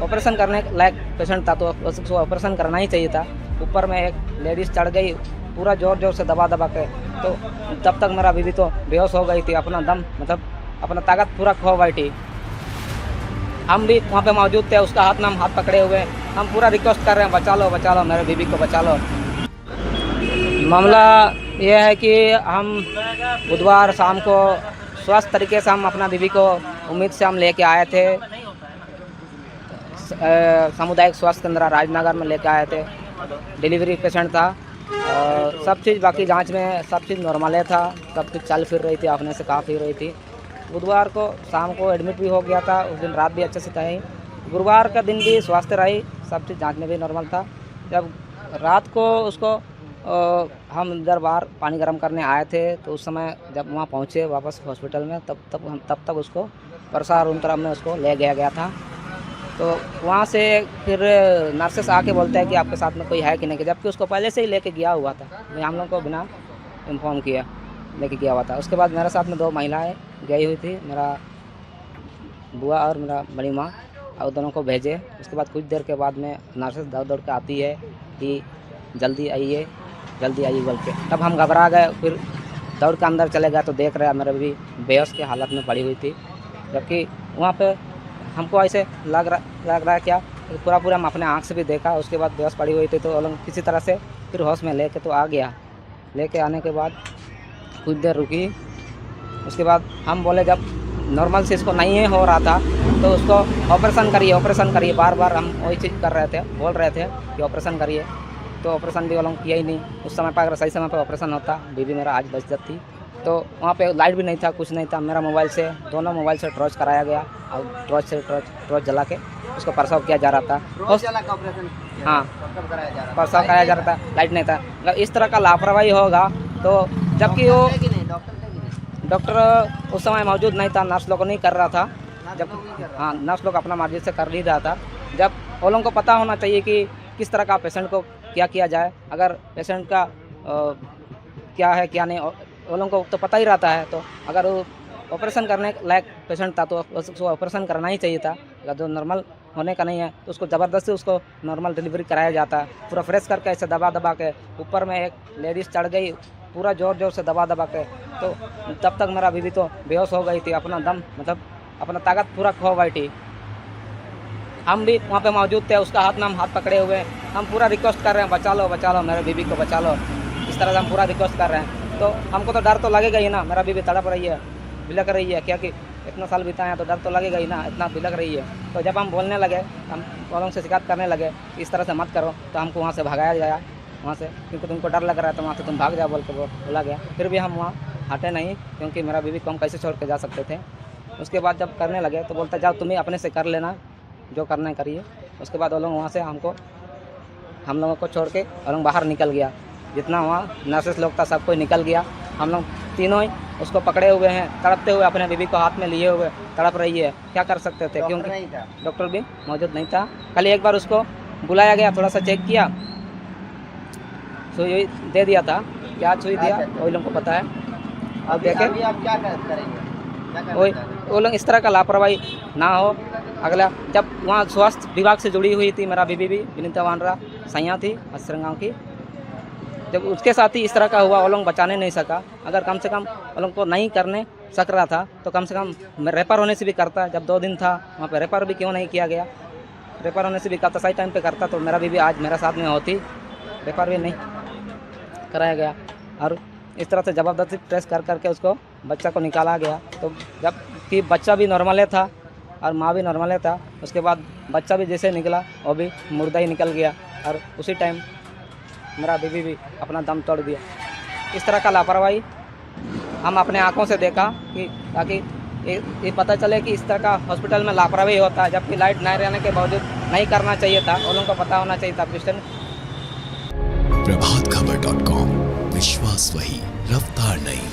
Operation करने लायक patient था, तो उसको ऑपरेशन करना ही चाहिए था। ऊपर में एक लेडीज़ चढ़ गई पूरा ज़ोर ज़ोर से दबा दबा के, तो तब तक मेरा बीवी तो बेहोश हो गई थी, अपना दम मतलब अपना ताकत पूरा खो गई थी। हम भी वहाँ पे मौजूद थे, उसका हाथ में हम हाथ पकड़े हुए, हम पूरा रिक्वेस्ट कर रहे हैं बचा लो मेरे बीवी को बचा लो। मामला यह है कि हम बुधवार शाम को स्वस्थ तरीके से हम अपना बीवी को उम्मीद से हम लेके आए थे, सामुदायिक स्वास्थ्य केंद्र राजनगर में लेके आए थे। डिलीवरी पेशेंट था, सब चीज़ बाकी जांच में सब चीज़ नॉर्मल था, सब कुछ चल फिर रही थी, अपने से खा फिर रही थी। बुधवार को शाम को एडमिट भी हो गया था, उस दिन रात भी अच्छे से था ही। गुरुवार का दिन भी स्वास्थ्य रही, सब चीज़ जांच में भी नॉर्मल था। जब रात को उसको हम इधर बाहर पानी गर्म करने आए थे, तो उस समय जब वहाँ पहुँचे वापस हॉस्पिटल में, तब तक उसको परसा रूम तरफ में उसको ले गया था। तो वहाँ से फिर नर्सेस आके बोलते हैं कि आपके साथ में कोई है कि नहीं, जबकि उसको पहले से ही लेके गया हुआ था, हम लोग को बिना इन्फॉर्म किया लेके गया हुआ था। उसके बाद मेरे साथ में 2 महिलाएं गई हुई थी, मेरा बुआ और मेरा बड़ी माँ, और दोनों को भेजे। उसके बाद कुछ देर के बाद में नर्सेस दौड़ के आती है कि जल्दी आइए बोल के। तब हम घबरा गए, फिर दौड़ के अंदर चले गए तो देख रहे हैं मेरे भी बेहोश की हालत में पड़ी हुई थी। जबकि वहाँ पे हमको ऐसे लग रहा है क्या, पूरा हम अपने आँख से भी देखा। उसके बाद बेहोश पड़ी हुई थी, तो लोग किसी तरह से फिर होश में लेके तो आ गया। लेके आने के बाद कुछ देर रुकी, उसके बाद हम बोले जब नॉर्मल से इसको नहीं हो रहा था तो उसको ऑपरेशन करिए, बार हम वही चीज़ बोल रहे थे कि ऑपरेशन करिए। तो ऑपरेशन भी वो लोग किया ही नहीं। उस समय पर अगर सही समय पर ऑपरेशन होता, बीवी मेरा आज बच जाती। तो वहाँ पे लाइट भी नहीं था, कुछ नहीं था। मेरा दोनों मोबाइल से टॉर्च कराया गया, और टॉर्च जला के उसको प्रसव किया जा रहा था। हाँ, प्रसव कराया जा रहा था, लाइट नहीं था। अगर इस तरह का लापरवाही होगा तो, जबकि वो डॉक्टर उस समय मौजूद नहीं था, नर्स लोग नहीं कर रहा था। जब हाँ, नर्स लोग अपना मर्जी से कर नहीं रहा था। जब वो लोगों को पता होना चाहिए कि किस तरह का पेशेंट को क्या किया जाए, अगर पेशेंट का क्या है क्या नहीं, वो लोगों को तो पता ही रहता है। तो अगर वो ऑपरेशन करने लायक पेशेंट था तो उसको ऑपरेशन करना ही चाहिए था। अगर जो नॉर्मल होने का नहीं है तो उसको ज़बरदस्ती उसको नॉर्मल डिलीवरी कराया जाता है, पूरा फ्रेश करके ऐसे दबा के। ऊपर में एक लेडीज़ चढ़ गई पूरा ज़ोर से दबा के, तो तब तक मेरा बीवी तो बेहोश हो गई थी, अपना दम मतलब अपना ताकत पूरा खो गई थी। हम भी वहाँ पे मौजूद थे, उसका हाथ में हम हाथ पकड़े हुए, हम पूरा रिक्वेस्ट कर रहे हैं बचा लो मेरे बीवी को बचा लो। इस तरह से हम पूरा रिक्वेस्ट कर रहे हैं। तो हमको तो डर तो लगेगा ही ना, मेरा बीवी तड़प रही है, बिलक रही है, क्या कि इतना साल बिताए हैं तो डर तो लगेगा ही ना, इतना बिलक रही है। तो जब हम बोलने लगे, हम लोगों से शिकायत करने लगे इस तरह से मत करो, तो हमको वहाँ से भगाया गया, वहाँ से, क्योंकि तुमको डर लग रहा है तो वहाँ से तुम भाग जाओ बोल के बोला गया। फिर भी हम वहाँ हटे नहीं, क्योंकि मेरा बीवी को हम कैसे छोड़ के जा सकते थे। उसके बाद जब करने लगे तो बोलता जाओ तुम्हें अपने से कर लेना, जो करना है करिए। उसके बाद वो लोग वहाँ से हम लोगों को छोड़ के और लोग बाहर निकल गया। जितना वहाँ नर्सेस लोग था सब कोई निकल गया। हम लोग तीनों ही उसको पकड़े हुए हैं, तड़पते हुए, अपने बीवी को हाथ में लिए हुए तड़प रही है। क्या कर सकते थे, क्योंकि डॉक्टर भी मौजूद नहीं था। कल एक बार उसको बुलाया गया, थोड़ा सा चेक किया, सुई दे दिया था, क्या सुई दिया वही लोगों को पता है। अब देखें वो लोग इस तरह का लापरवाही ना हो। अगला जब वहाँ स्वास्थ्य विभाग से जुड़ी हुई थी मेरा बीबी भी, विनीता वानरा सैया थी असरंगाँव की, जब उसके साथ ही इस तरह का हुआ, वो लोग बचाने नहीं सका। अगर कम से कम वो लोग को नहीं करने सक रहा था तो कम से कम रेफर होने से भी करता। जब 2 दिन था वहाँ पे, रेफर भी क्यों नहीं किया गया, रेफर होने से भी करता, सही टाइम पे करता तो मेरा बीबी आज मेरे साथ में होती। रेफर भी नहीं कराया गया, और इस तरह से ज़बरदस्ती ट्रेस करके उसको बच्चा को निकाला गया। तो जब कि बच्चा भी नॉर्मल था और माँ भी नॉर्मल था, उसके बाद बच्चा भी जैसे निकला वो भी मुर्दा ही निकल गया, और उसी टाइम मेरा बीवी भी अपना दम तोड़ दिया। इस तरह का लापरवाही हम अपने आंखों से देखा, कि ताकि ये पता चले कि इस तरह का हॉस्पिटल में लापरवाही होता है, जबकि लाइट नहीं रहने के बावजूद नहीं करना चाहिए था। उन लोगों को पता होना चाहिए था। प्रभातखबर.com, विश्वास वही, रफ्तार नहीं।